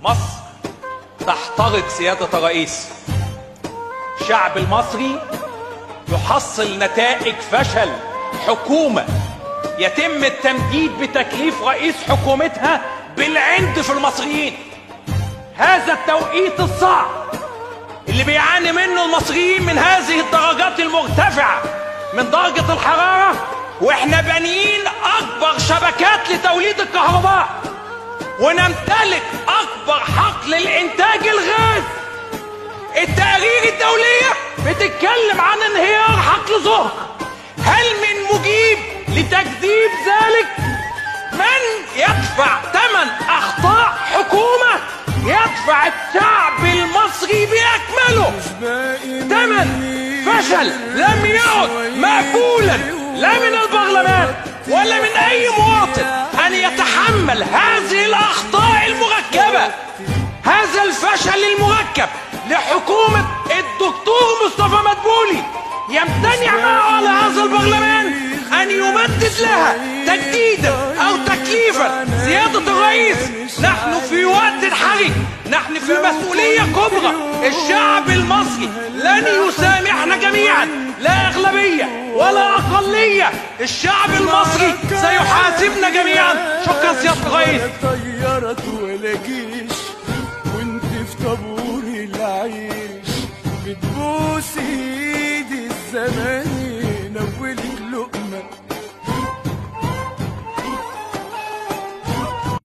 مصر تحترق سيادة الرئيس. الشعب المصري يحصل نتائج فشل حكومة يتم التمديد بتكليف رئيس حكومتها بالعند في المصريين. هذا التوقيت الصعب اللي بيعاني منه المصريين من هذه الدرجات المرتفعة من درجة الحرارة، واحنا بانيين اكبر شبكات لتوليد الكهرباء ونمتلك اكبر حقل الانتاج الغاز. التقارير الدولية بتتكلم عن انهيار حقل زهر. هل من مجيب لتكذيب ذلك؟ من يدفع ثمن اخطاء حكومة؟ يدفع الشعب المصري باكمله ثمن فشل لم يعد مقبولا لا من البرلمان ولا من اي مواطن ان يتحمل هذه الاخطاء المركبة. هذا الفشل المركب لحكومة الدكتور مصطفى مدبولي يمتنع معه على هذا البرلمان ان يمدد لها تجديدا او تكليفا. سيادة الرئيس، نحن في وقت حرج، نحن في مسؤولية كبرى. الشعب المصري لن يسامحنا جميعا، لا اغلبية ولا اقلية. الشعب المصري سيحاسبنا جميعا. شكرا سيادة الرئيس.